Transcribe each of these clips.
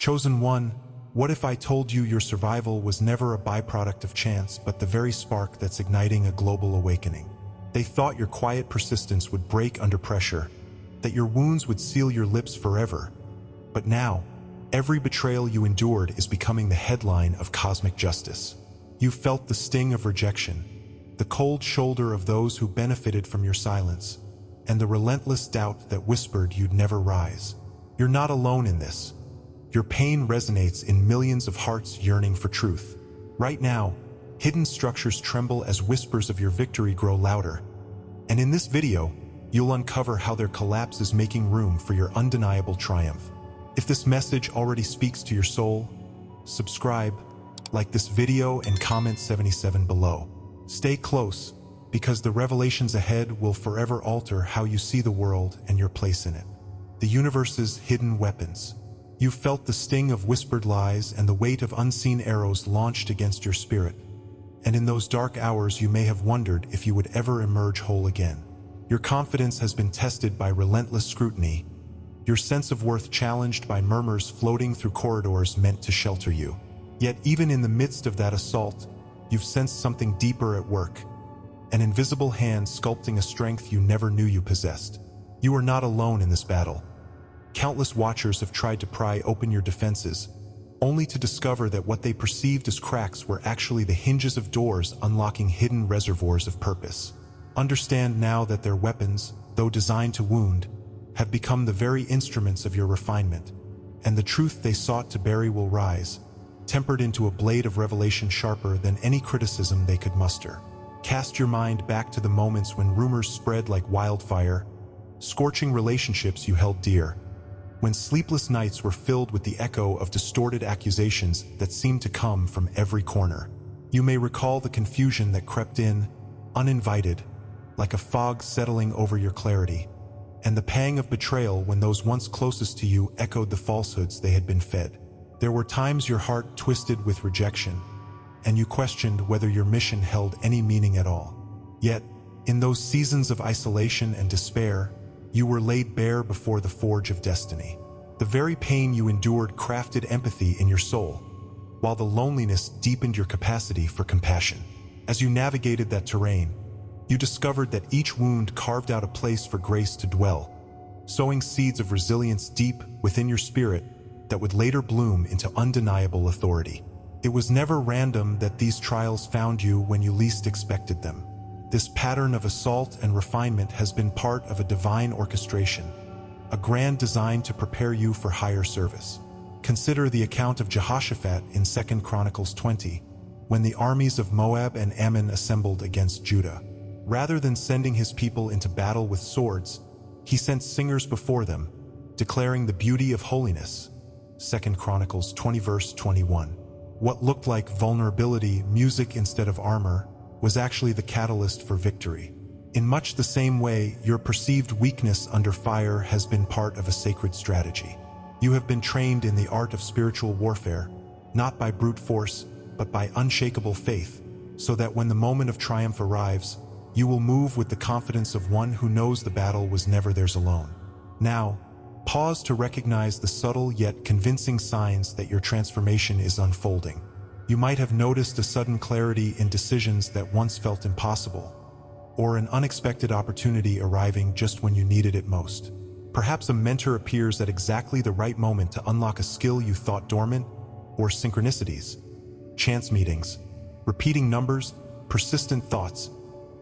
Chosen one, what if I told you your survival was never a byproduct of chance, but the very spark that's igniting a global awakening? They thought your quiet persistence would break under pressure, that your wounds would seal your lips forever. But now, every betrayal you endured is becoming the headline of cosmic justice. You felt the sting of rejection, the cold shoulder of those who benefited from your silence, and the relentless doubt that whispered you'd never rise. You're not alone in this. Your pain resonates in millions of hearts yearning for truth. Right now, hidden structures tremble as whispers of your victory grow louder. And in this video, you'll uncover how their collapse is making room for your undeniable triumph. If this message already speaks to your soul, subscribe, like this video, and comment 77 below. Stay close, because the revelations ahead will forever alter how you see the world and your place in it. The universe's hidden weapons. You felt the sting of whispered lies and the weight of unseen arrows launched against your spirit. And in those dark hours you may have wondered if you would ever emerge whole again. Your confidence has been tested by relentless scrutiny, your sense of worth challenged by murmurs floating through corridors meant to shelter you. Yet even in the midst of that assault, you've sensed something deeper at work, an invisible hand sculpting a strength you never knew you possessed. You are not alone in this battle. Countless watchers have tried to pry open your defenses, only to discover that what they perceived as cracks were actually the hinges of doors unlocking hidden reservoirs of purpose. Understand now that their weapons, though designed to wound, have become the very instruments of your refinement, and the truth they sought to bury will rise, tempered into a blade of revelation sharper than any criticism they could muster. Cast your mind back to the moments when rumors spread like wildfire, scorching relationships you held dear, when sleepless nights were filled with the echo of distorted accusations that seemed to come from every corner. You may recall the confusion that crept in, uninvited, like a fog settling over your clarity, and the pang of betrayal when those once closest to you echoed the falsehoods they had been fed. There were times your heart twisted with rejection, and you questioned whether your mission held any meaning at all. Yet, in those seasons of isolation and despair, you were laid bare before the forge of destiny. The very pain you endured crafted empathy in your soul, while the loneliness deepened your capacity for compassion. As you navigated that terrain, you discovered that each wound carved out a place for grace to dwell, sowing seeds of resilience deep within your spirit that would later bloom into undeniable authority. It was never random that these trials found you when you least expected them. This pattern of assault and refinement has been part of a divine orchestration, a grand design to prepare you for higher service. Consider the account of Jehoshaphat in 2 Chronicles 20, when the armies of Moab and Ammon assembled against Judah. Rather than sending his people into battle with swords, he sent singers before them, declaring the beauty of holiness. 2 Chronicles 20 verse 21. What looked like vulnerability, music instead of armor, was actually the catalyst for victory. In much the same way, your perceived weakness under fire has been part of a sacred strategy. You have been trained in the art of spiritual warfare, not by brute force, but by unshakable faith, so that when the moment of triumph arrives, you will move with the confidence of one who knows the battle was never theirs alone. Now, pause to recognize the subtle yet convincing signs that your transformation is unfolding. You might have noticed a sudden clarity in decisions that once felt impossible, or an unexpected opportunity arriving just when you needed it most. Perhaps a mentor appears at exactly the right moment to unlock a skill you thought dormant, or synchronicities, chance meetings, repeating numbers, persistent thoughts,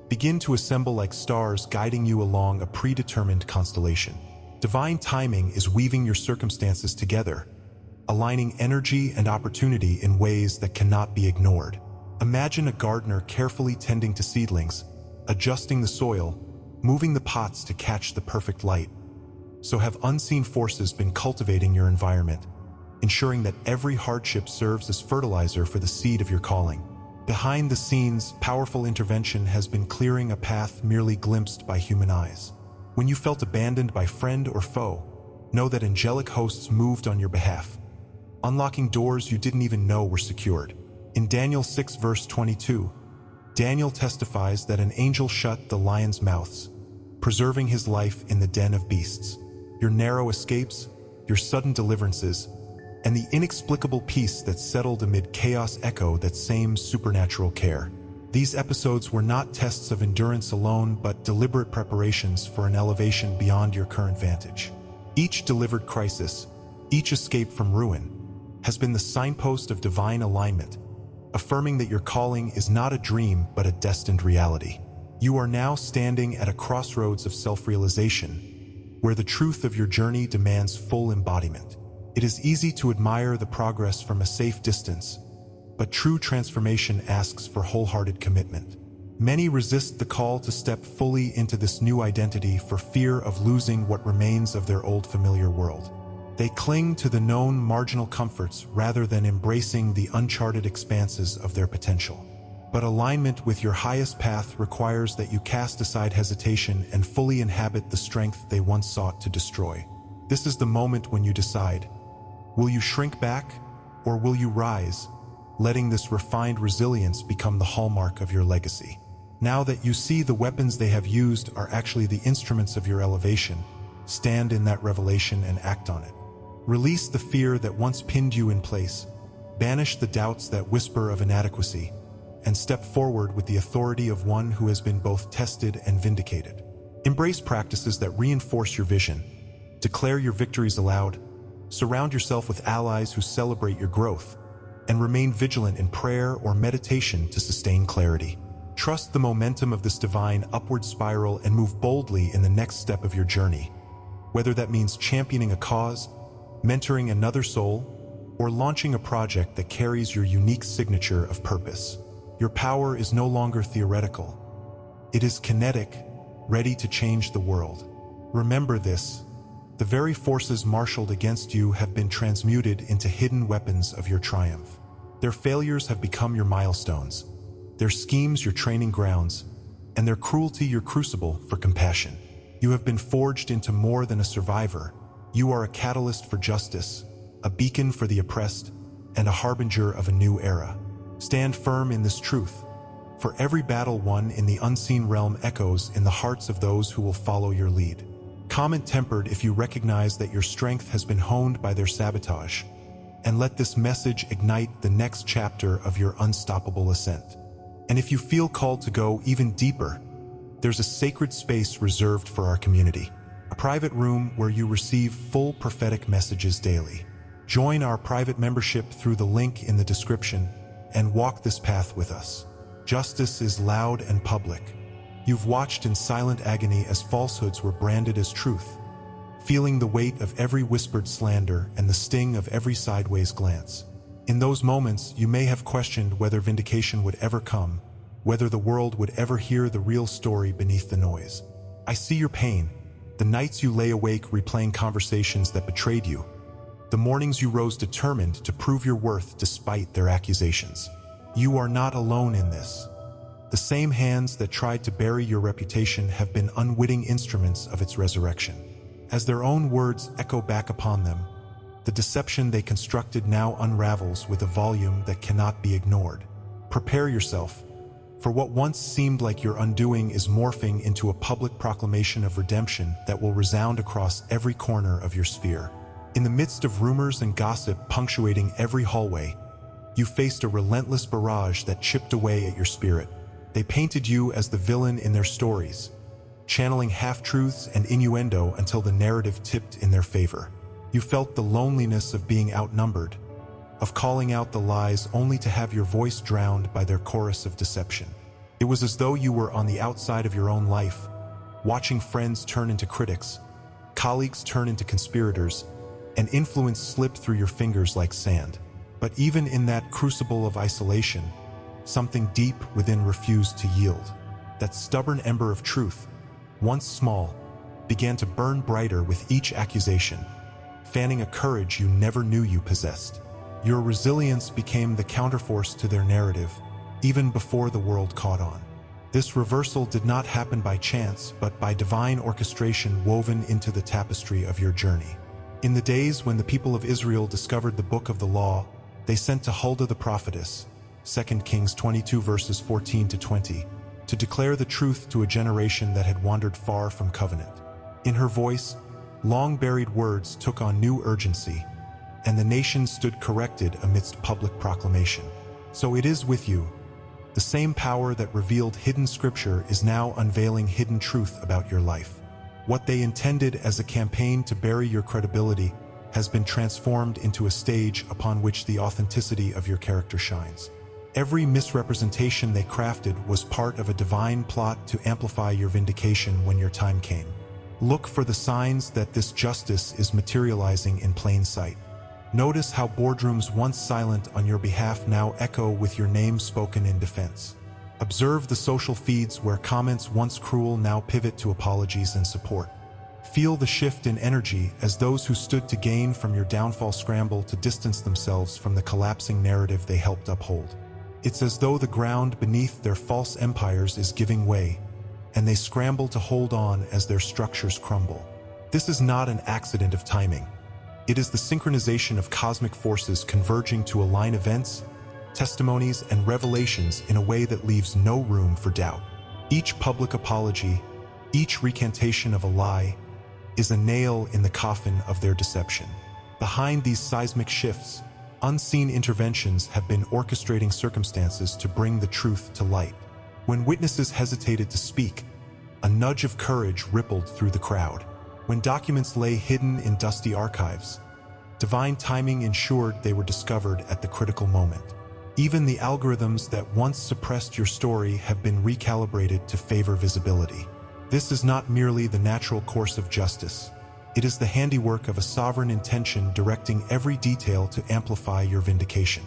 begin to assemble like stars guiding you along a predetermined constellation. Divine timing is weaving your circumstances together, aligning energy and opportunity in ways that cannot be ignored. Imagine a gardener carefully tending to seedlings, adjusting the soil, moving the pots to catch the perfect light. So have unseen forces been cultivating your environment, ensuring that every hardship serves as fertilizer for the seed of your calling. Behind the scenes, powerful intervention has been clearing a path merely glimpsed by human eyes. When you felt abandoned by friend or foe, know that angelic hosts moved on your behalf, unlocking doors you didn't even know were secured. In Daniel 6 verse 22, Daniel testifies that an angel shut the lions' mouths, preserving his life in the den of beasts. Your narrow escapes, your sudden deliverances, and the inexplicable peace that settled amid chaos echo that same supernatural care. These episodes were not tests of endurance alone, but deliberate preparations for an elevation beyond your current vantage. Each delivered crisis, each escape from ruin, has been the signpost of divine alignment, affirming that your calling is not a dream but a destined reality. You are now standing at a crossroads of self-realization, where the truth of your journey demands full embodiment. It is easy to admire the progress from a safe distance, but true transformation asks for wholehearted commitment. Many resist the call to step fully into this new identity for fear of losing what remains of their old familiar world. They cling to the known marginal comforts rather than embracing the uncharted expanses of their potential. But alignment with your highest path requires that you cast aside hesitation and fully inhabit the strength they once sought to destroy. This is the moment when you decide, will you shrink back or will you rise, letting this refined resilience become the hallmark of your legacy? Now that you see the weapons they have used are actually the instruments of your elevation, stand in that revelation and act on it. Release the fear that once pinned you in place, banish the doubts that whisper of inadequacy, and step forward with the authority of one who has been both tested and vindicated. Embrace practices that reinforce your vision, declare your victories aloud, surround yourself with allies who celebrate your growth, and remain vigilant in prayer or meditation to sustain clarity. Trust the momentum of this divine upward spiral and move boldly in the next step of your journey. Whether that means championing a cause, mentoring another soul, or launching a project that carries your unique signature of purpose. Your power is no longer theoretical. It is kinetic, ready to change the world. Remember this: the very forces marshaled against you have been transmuted into hidden weapons of your triumph. Their failures have become your milestones, their schemes your training grounds, and their cruelty your crucible for compassion. You have been forged into more than a survivor. You are a catalyst for justice, a beacon for the oppressed, and a harbinger of a new era. Stand firm in this truth, for every battle won in the unseen realm echoes in the hearts of those who will follow your lead. Comment tempered if you recognize that your strength has been honed by their sabotage, and let this message ignite the next chapter of your unstoppable ascent. And if you feel called to go even deeper, there's a sacred space reserved for our community. A private room where you receive full prophetic messages daily. Join our private membership through the link in the description and walk this path with us. Justice is loud and public. You've watched in silent agony as falsehoods were branded as truth, feeling the weight of every whispered slander and the sting of every sideways glance. In those moments, you may have questioned whether vindication would ever come, whether the world would ever hear the real story beneath the noise. I see your pain. The nights you lay awake replaying conversations that betrayed you. The mornings you rose determined to prove your worth despite their accusations. You are not alone in this. The same hands that tried to bury your reputation have been unwitting instruments of its resurrection. As their own words echo back upon them, the deception they constructed now unravels with a volume that cannot be ignored. Prepare yourself, for what once seemed like your undoing is morphing into a public proclamation of redemption that will resound across every corner of your sphere. In the midst of rumors and gossip punctuating every hallway, you faced a relentless barrage that chipped away at your spirit. They painted you as the villain in their stories, channeling half-truths and innuendo until the narrative tipped in their favor. You felt the loneliness of being outnumbered, of calling out the lies only to have your voice drowned by their chorus of deception. It was as though you were on the outside of your own life, watching friends turn into critics, colleagues turn into conspirators, and influence slip through your fingers like sand. But even in that crucible of isolation, something deep within refused to yield. That stubborn ember of truth, once small, began to burn brighter with each accusation, fanning a courage you never knew you possessed. Your resilience became the counterforce to their narrative, even before the world caught on. This reversal did not happen by chance, but by divine orchestration woven into the tapestry of your journey. In the days when the people of Israel discovered the book of the law, they sent to Huldah the prophetess, 2 Kings 22 verses 14 to 20, to declare the truth to a generation that had wandered far from covenant. In her voice, long-buried words took on new urgency, and the nation stood corrected amidst public proclamation. So it is with you. The same power that revealed hidden scripture is now unveiling hidden truth about your life. What they intended as a campaign to bury your credibility has been transformed into a stage upon which the authenticity of your character shines. Every misrepresentation they crafted was part of a divine plot to amplify your vindication when your time came. Look for the signs that this justice is materializing in plain sight. Notice how boardrooms once silent on your behalf now echo with your name spoken in defense. Observe the social feeds where comments once cruel now pivot to apologies and support. Feel the shift in energy as those who stood to gain from your downfall scramble to distance themselves from the collapsing narrative they helped uphold. It's as though the ground beneath their false empires is giving way, and they scramble to hold on as their structures crumble. This is not an accident of timing. It is the synchronization of cosmic forces converging to align events, testimonies, and revelations in a way that leaves no room for doubt. Each public apology, each recantation of a lie, is a nail in the coffin of their deception. Behind these seismic shifts, unseen interventions have been orchestrating circumstances to bring the truth to light. When witnesses hesitated to speak, a nudge of courage rippled through the crowd. When documents lay hidden in dusty archives, divine timing ensured they were discovered at the critical moment. Even the algorithms that once suppressed your story have been recalibrated to favor visibility. This is not merely the natural course of justice. It is the handiwork of a sovereign intention directing every detail to amplify your vindication.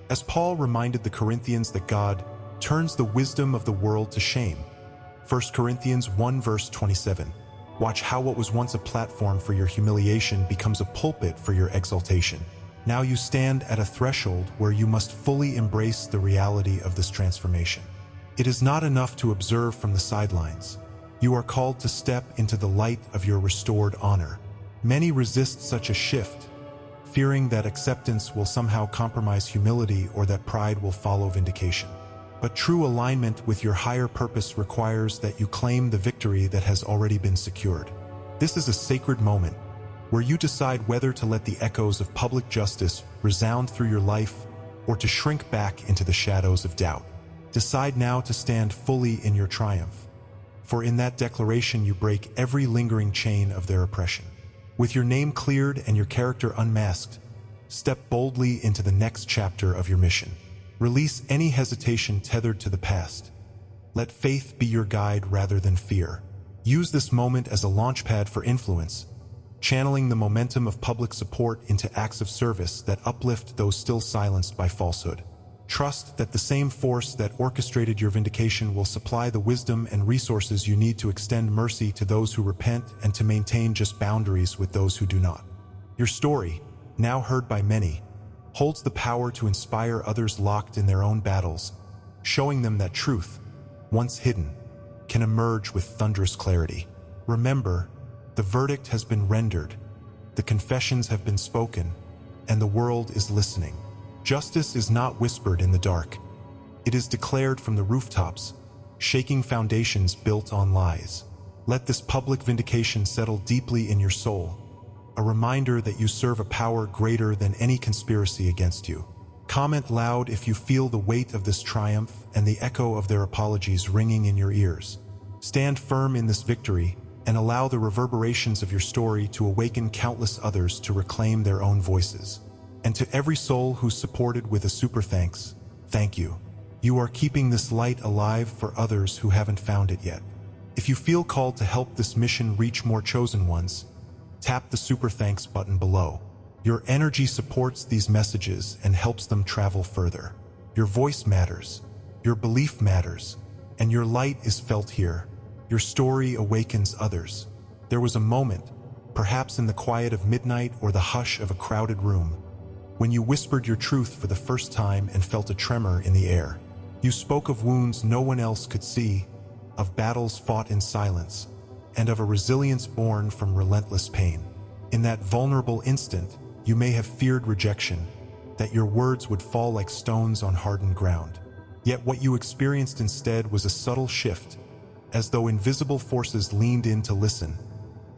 As Paul reminded the Corinthians that God turns the wisdom of the world to shame. 1 Corinthians 1 verse 27. Watch how what was once a platform for your humiliation becomes a pulpit for your exaltation. Now you stand at a threshold where you must fully embrace the reality of this transformation. It is not enough to observe from the sidelines. You are called to step into the light of your restored honor. Many resist such a shift, fearing that acceptance will somehow compromise humility or that pride will follow vindication. But true alignment with your higher purpose requires that you claim the victory that has already been secured. This is a sacred moment where you decide whether to let the echoes of public justice resound through your life or to shrink back into the shadows of doubt. Decide now to stand fully in your triumph, for in that declaration you break every lingering chain of their oppression. With your name cleared and your character unmasked, step boldly into the next chapter of your mission. Release any hesitation tethered to the past. Let faith be your guide rather than fear. Use this moment as a launchpad for influence, channeling the momentum of public support into acts of service that uplift those still silenced by falsehood. Trust that the same force that orchestrated your vindication will supply the wisdom and resources you need to extend mercy to those who repent and to maintain just boundaries with those who do not. Your story, now heard by many, holds the power to inspire others locked in their own battles, showing them that truth, once hidden, can emerge with thunderous clarity. Remember, the verdict has been rendered, the confessions have been spoken, and the world is listening. Justice is not whispered in the dark. It is declared from the rooftops, shaking foundations built on lies. Let this public vindication settle deeply in your soul, a reminder that you serve a power greater than any conspiracy against you. Comment loud if you feel the weight of this triumph and the echo of their apologies ringing in your ears. Stand firm in this victory and allow the reverberations of your story to awaken countless others to reclaim their own voices. And to every soul who's supported with a super thanks, thank you. You are keeping this light alive for others who haven't found it yet. If you feel called to help this mission reach more chosen ones, tap the super thanks button below. Your energy supports these messages and helps them travel further. Your voice matters, your belief matters, and your light is felt here. Your story awakens others. There was a moment, perhaps in the quiet of midnight or the hush of a crowded room, when you whispered your truth for the first time and felt a tremor in the air. You spoke of wounds no one else could see, of battles fought in silence, and of a resilience born from relentless pain. In that vulnerable instant, you may have feared rejection, that your words would fall like stones on hardened ground. Yet what you experienced instead was a subtle shift, as though invisible forces leaned in to listen,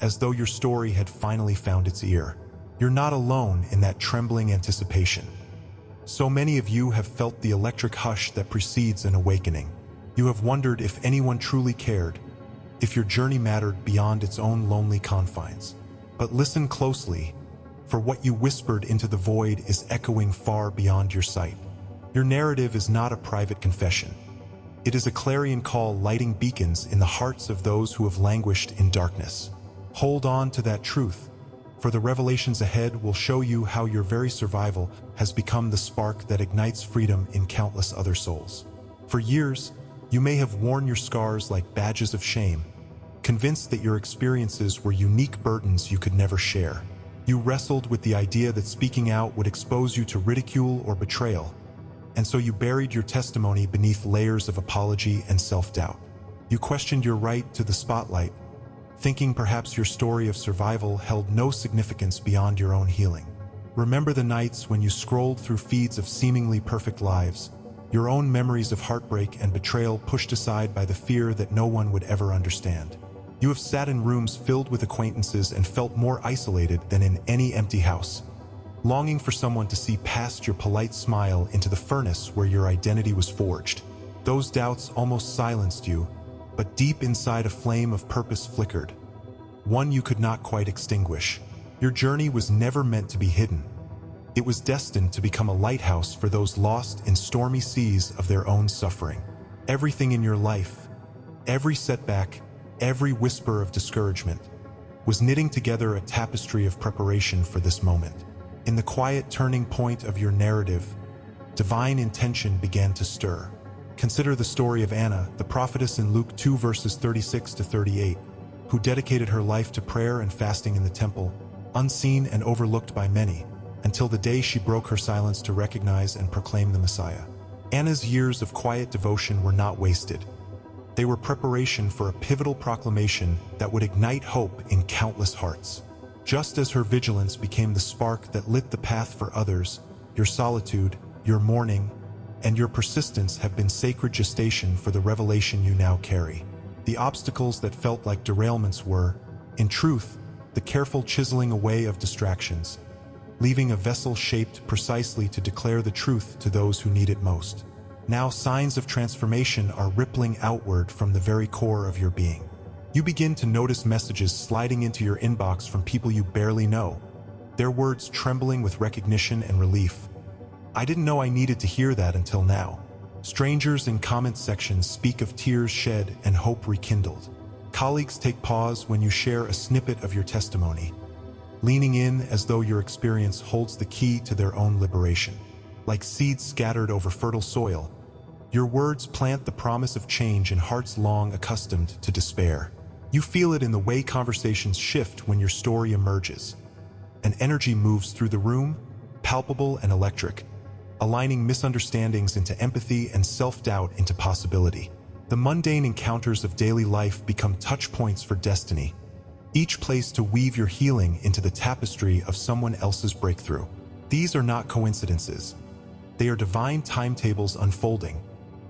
as though your story had finally found its ear. You're not alone in that trembling anticipation. So many of you have felt the electric hush that precedes an awakening. You have wondered if anyone truly cared, if your journey mattered beyond its own lonely confines. But listen closely, for what you whispered into the void is echoing far beyond your sight. Your narrative is not a private confession. It is a clarion call lighting beacons in the hearts of those who have languished in darkness. Hold on to that truth, for the revelations ahead will show you how your very survival has become the spark that ignites freedom in countless other souls. For years, you may have worn your scars like badges of shame, convinced that your experiences were unique burdens you could never share. You wrestled with the idea that speaking out would expose you to ridicule or betrayal, and so you buried your testimony beneath layers of apology and self-doubt. You questioned your right to the spotlight, thinking perhaps your story of survival held no significance beyond your own healing. Remember the nights when you scrolled through feeds of seemingly perfect lives, your own memories of heartbreak and betrayal pushed aside by the fear that no one would ever understand. You have sat in rooms filled with acquaintances and felt more isolated than in any empty house, longing for someone to see past your polite smile into the furnace where your identity was forged. Those doubts almost silenced you, but deep inside a flame of purpose flickered, one you could not quite extinguish. Your journey was never meant to be hidden. It was destined to become a lighthouse for those lost in stormy seas of their own suffering. Everything in your life, every setback, every whisper of discouragement, was knitting together a tapestry of preparation for this moment. In the quiet turning point of your narrative, divine intention began to stir. Consider the story of Anna, the prophetess in Luke 2 verses 36 to 38, who dedicated her life to prayer and fasting in the temple, unseen and overlooked by many, until the day she broke her silence to recognize and proclaim the Messiah. Anna's years of quiet devotion were not wasted. They were preparation for a pivotal proclamation that would ignite hope in countless hearts. Just as her vigilance became the spark that lit the path for others, your solitude, your mourning, and your persistence have been sacred gestation for the revelation you now carry. The obstacles that felt like derailments were, in truth, the careful chiseling away of distractions, leaving a vessel shaped precisely to declare the truth to those who need it most. Now signs of transformation are rippling outward from the very core of your being. You begin to notice messages sliding into your inbox from people you barely know, their words trembling with recognition and relief. "I didn't know I needed to hear that until now." Strangers in comment sections speak of tears shed and hope rekindled. Colleagues take pause when you share a snippet of your testimony, leaning in as though your experience holds the key to their own liberation. Like seeds scattered over fertile soil, your words plant the promise of change in hearts long accustomed to despair. You feel it in the way conversations shift when your story emerges. An energy moves through the room, palpable and electric, aligning misunderstandings into empathy and self-doubt into possibility. The mundane encounters of daily life become touch points for destiny, each place to weave your healing into the tapestry of someone else's breakthrough. These are not coincidences. They are divine timetables unfolding,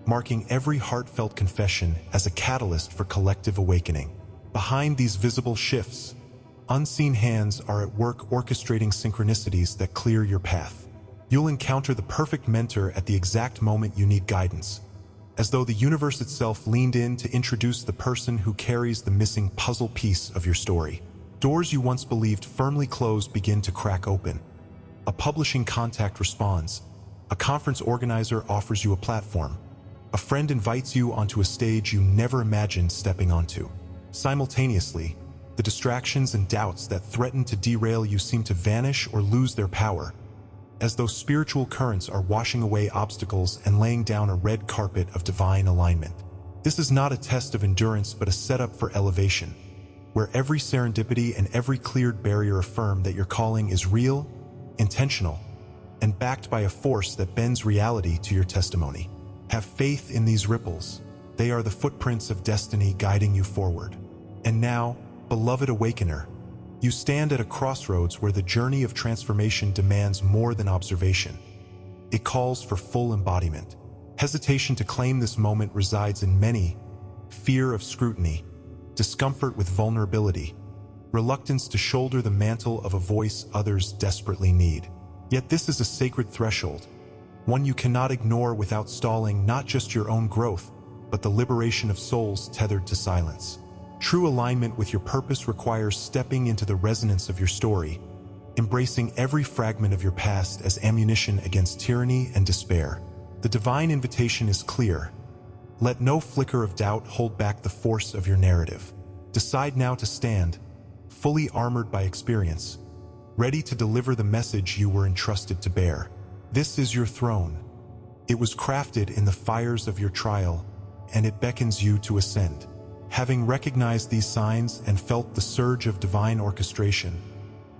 marking every heartfelt confession as a catalyst for collective awakening. Behind these visible shifts, unseen hands are at work orchestrating synchronicities that clear your path. You'll encounter the perfect mentor at the exact moment you need guidance, as though the universe itself leaned in to introduce the person who carries the missing puzzle piece of your story. Doors you once believed firmly closed begin to crack open. A publishing contact responds. A conference organizer offers you a platform. A friend invites you onto a stage you never imagined stepping onto. Simultaneously, the distractions and doubts that threaten to derail you seem to vanish or lose their power, as though spiritual currents are washing away obstacles and laying down a red carpet of divine alignment. This is not a test of endurance but a setup for elevation, where every serendipity and every cleared barrier affirm that your calling is real, intentional, and backed by a force that bends reality to your testimony. Have faith in these ripples. They are the footprints of destiny guiding you forward. And now, beloved awakener, you stand at a crossroads where the journey of transformation demands more than observation. It calls for full embodiment. Hesitation to claim this moment resides in many: fear of scrutiny, discomfort with vulnerability, reluctance to shoulder the mantle of a voice others desperately need. Yet this is a sacred threshold, one you cannot ignore without stalling not just your own growth, but the liberation of souls tethered to silence. True alignment with your purpose requires stepping into the resonance of your story, embracing every fragment of your past as ammunition against tyranny and despair. The divine invitation is clear. Let no flicker of doubt hold back the force of your narrative. Decide now to stand, fully armored by experience, ready to deliver the message you were entrusted to bear. This is your throne. It was crafted in the fires of your trial, and it beckons you to ascend. Having recognized these signs and felt the surge of divine orchestration,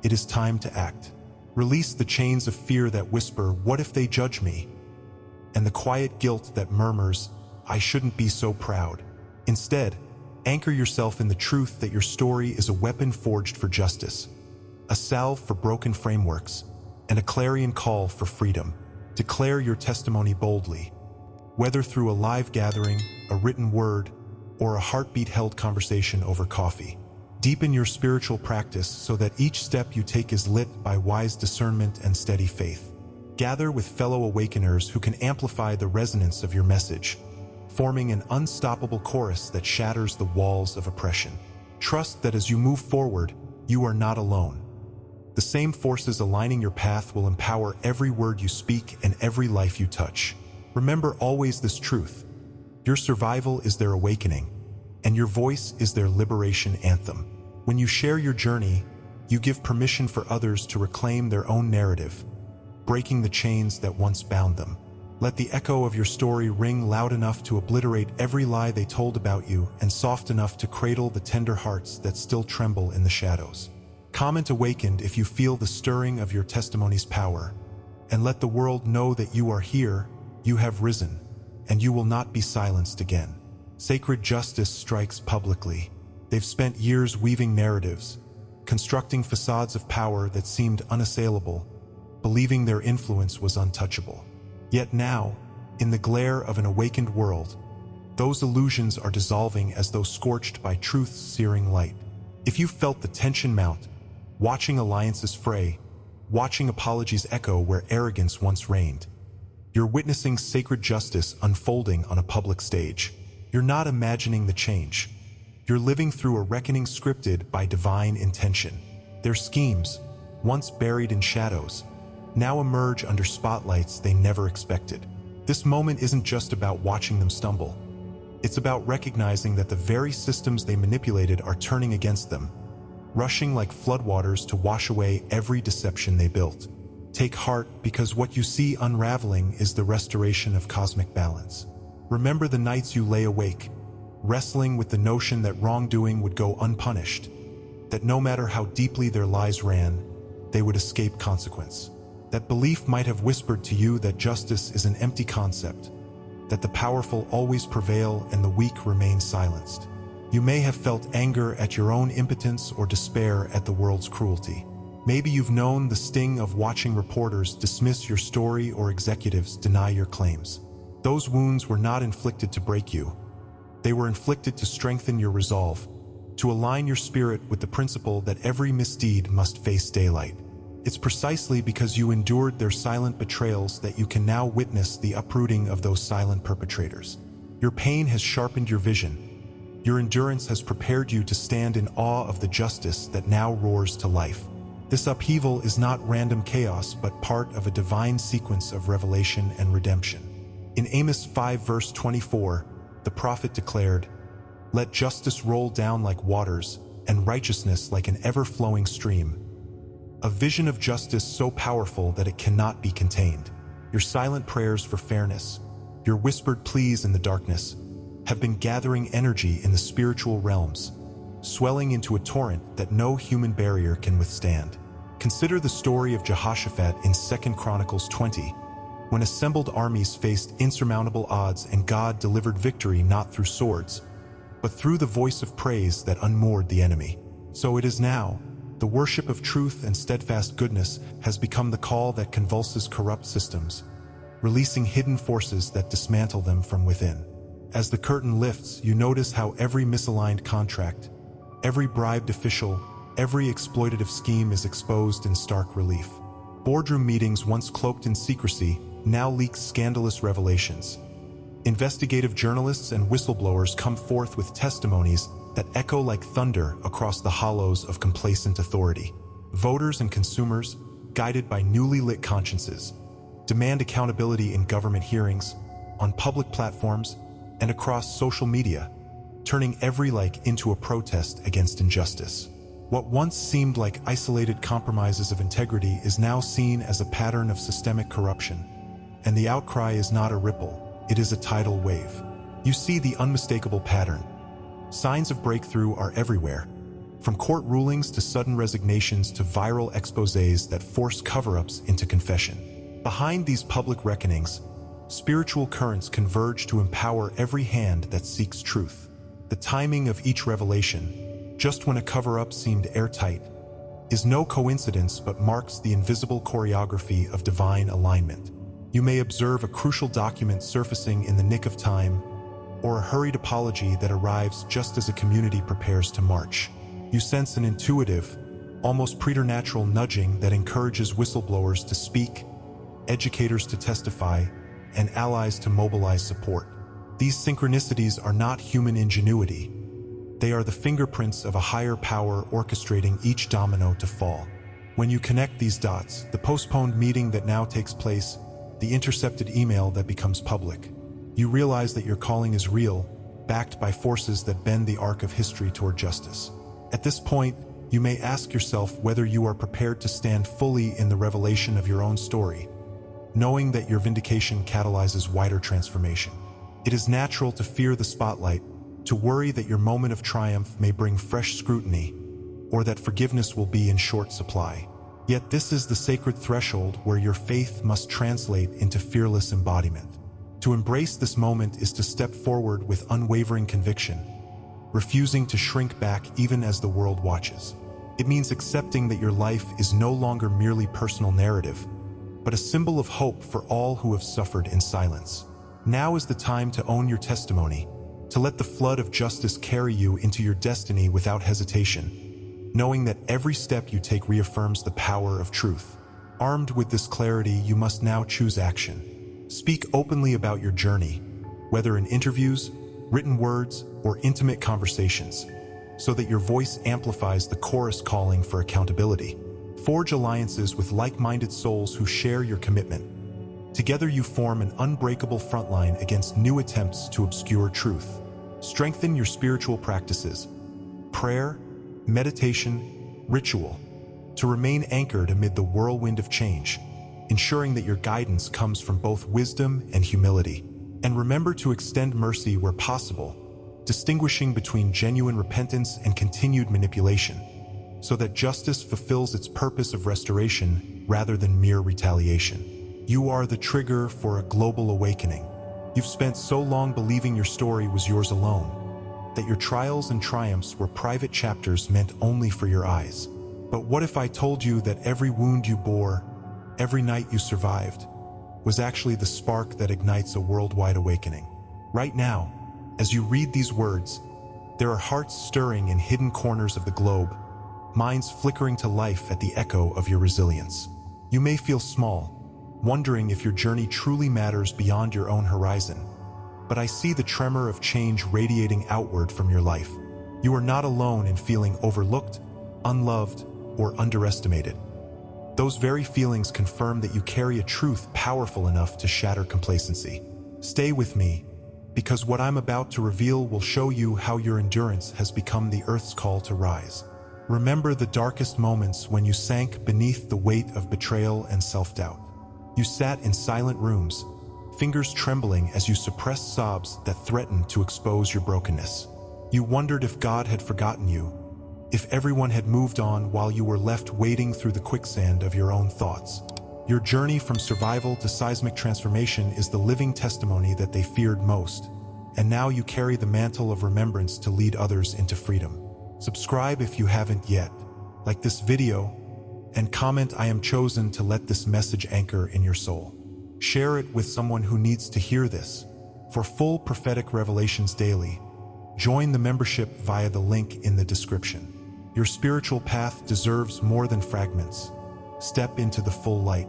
it is time to act. Release the chains of fear that whisper, "What if they judge me?" and the quiet guilt that murmurs, "I shouldn't be so proud." Instead, anchor yourself in the truth that your story is a weapon forged for justice, a salve for broken frameworks, and a clarion call for freedom. Declare your testimony boldly, whether through a live gathering, a written word, or a heartbeat-held conversation over coffee. Deepen your spiritual practice so that each step you take is lit by wise discernment and steady faith. Gather with fellow awakeners who can amplify the resonance of your message, forming an unstoppable chorus that shatters the walls of oppression. Trust that as you move forward, you are not alone. The same forces aligning your path will empower every word you speak and every life you touch. Remember always this truth: your survival is their awakening, and your voice is their liberation anthem. When you share your journey, you give permission for others to reclaim their own narrative, breaking the chains that once bound them. Let the echo of your story ring loud enough to obliterate every lie they told about you and soft enough to cradle the tender hearts that still tremble in the shadows. Comment "Awakened" if you feel the stirring of your testimony's power, and let the world know that you are here, you have risen, and you will not be silenced again. Sacred justice strikes publicly. They've spent years weaving narratives, constructing facades of power that seemed unassailable, believing their influence was untouchable. Yet now, in the glare of an awakened world, those illusions are dissolving as though scorched by truth's searing light. If you felt the tension mount, watching alliances fray, watching apologies echo where arrogance once reigned, you're witnessing sacred justice unfolding on a public stage. You're not imagining the change. You're living through a reckoning scripted by divine intention. Their schemes, once buried in shadows, now emerge under spotlights they never expected. This moment isn't just about watching them stumble. It's about recognizing that the very systems they manipulated are turning against them, rushing like floodwaters to wash away every deception they built. Take heart, because what you see unraveling is the restoration of cosmic balance. Remember the nights you lay awake, wrestling with the notion that wrongdoing would go unpunished, that no matter how deeply their lies ran, they would escape consequence. That belief might have whispered to you that justice is an empty concept, that the powerful always prevail and the weak remain silenced. You may have felt anger at your own impotence or despair at the world's cruelty. Maybe you've known the sting of watching reporters dismiss your story or executives deny your claims. Those wounds were not inflicted to break you. They were inflicted to strengthen your resolve, to align your spirit with the principle that every misdeed must face daylight. It's precisely because you endured their silent betrayals that you can now witness the uprooting of those silent perpetrators. Your pain has sharpened your vision. Your endurance has prepared you to stand in awe of the justice that now roars to life. This upheaval is not random chaos, but part of a divine sequence of revelation and redemption. In Amos 5 verse 24, the prophet declared, "Let justice roll down like waters, and righteousness like an ever-flowing stream." A vision of justice so powerful that it cannot be contained. Your silent prayers for fairness, your whispered pleas in the darkness, have been gathering energy in the spiritual realms, swelling into a torrent that no human barrier can withstand. Consider the story of Jehoshaphat in 2 Chronicles 20, when assembled armies faced insurmountable odds and God delivered victory not through swords, but through the voice of praise that unmoored the enemy. So it is now. The worship of truth and steadfast goodness has become the call that convulses corrupt systems, releasing hidden forces that dismantle them from within. As the curtain lifts, you notice how every misaligned contract, every bribed official, every exploitative scheme is exposed in stark relief. Boardroom meetings once cloaked in secrecy now leak scandalous revelations. Investigative journalists and whistleblowers come forth with testimonies that echo like thunder across the hollows of complacent authority. Voters and consumers, guided by newly lit consciences, demand accountability in government hearings, on public platforms, and across social media, turning every like into a protest against injustice. What once seemed like isolated compromises of integrity is now seen as a pattern of systemic corruption. And the outcry is not a ripple, it is a tidal wave. You see the unmistakable pattern. Signs of breakthrough are everywhere, from court rulings to sudden resignations to viral exposés that force cover-ups into confession. Behind these public reckonings, spiritual currents converge to empower every hand that seeks truth. The timing of each revelation, just when a cover-up seemed airtight, is no coincidence but marks the invisible choreography of divine alignment. You may observe a crucial document surfacing in the nick of time, or a hurried apology that arrives just as a community prepares to march. You sense an intuitive, almost preternatural nudging that encourages whistleblowers to speak, educators to testify, and allies to mobilize support. These synchronicities are not human ingenuity. They are the fingerprints of a higher power orchestrating each domino to fall. When you connect these dots, the postponed meeting that now takes place, the intercepted email that becomes public, you realize that your calling is real, backed by forces that bend the arc of history toward justice. At this point, you may ask yourself whether you are prepared to stand fully in the revelation of your own story, knowing that your vindication catalyzes wider transformation. It is natural to fear the spotlight, to worry that your moment of triumph may bring fresh scrutiny, or that forgiveness will be in short supply. Yet this is the sacred threshold where your faith must translate into fearless embodiment. To embrace this moment is to step forward with unwavering conviction, refusing to shrink back even as the world watches. It means accepting that your life is no longer merely personal narrative, but a symbol of hope for all who have suffered in silence. Now is the time to own your testimony, to let the flood of justice carry you into your destiny without hesitation, knowing that every step you take reaffirms the power of truth. Armed with this clarity, you must now choose action. Speak openly about your journey, whether in interviews, written words, or intimate conversations, so that your voice amplifies the chorus calling for accountability. Forge alliances with like-minded souls who share your commitment. Together you form an unbreakable frontline against new attempts to obscure truth. Strengthen your spiritual practices, prayer, meditation, ritual, to remain anchored amid the whirlwind of change, ensuring that your guidance comes from both wisdom and humility. And remember to extend mercy where possible, distinguishing between genuine repentance and continued manipulation, so that justice fulfills its purpose of restoration rather than mere retaliation. You are the trigger for a global awakening. You've spent so long believing your story was yours alone, that your trials and triumphs were private chapters meant only for your eyes. But what if I told you that every wound you bore, every night you survived, was actually the spark that ignites a worldwide awakening? Right now, as you read these words, there are hearts stirring in hidden corners of the globe, minds flickering to life at the echo of your resilience. You may feel small, wondering if your journey truly matters beyond your own horizon. But I see the tremor of change radiating outward from your life. You are not alone in feeling overlooked, unloved, or underestimated. Those very feelings confirm that you carry a truth powerful enough to shatter complacency. Stay with me, because what I'm about to reveal will show you how your endurance has become the earth's call to rise. Remember the darkest moments when you sank beneath the weight of betrayal and self-doubt. You sat in silent rooms, fingers trembling as you suppressed sobs that threatened to expose your brokenness. You wondered if God had forgotten you, if everyone had moved on while you were left wading through the quicksand of your own thoughts. Your journey from survival to seismic transformation is the living testimony that they feared most, and now you carry the mantle of remembrance to lead others into freedom. Subscribe if you haven't yet, like this video, and comment "I am chosen" to let this message anchor in your soul. Share it with someone who needs to hear this. For full prophetic revelations daily, join the membership via the link in the description. Your spiritual path deserves more than fragments. Step into the full light.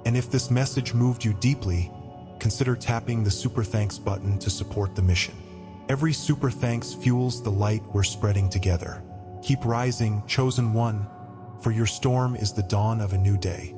And if this message moved you deeply, consider tapping the Super Thanks button to support the mission. Every Super Thanks fuels the light we're spreading together. Keep rising, chosen one, for your storm is the dawn of a new day.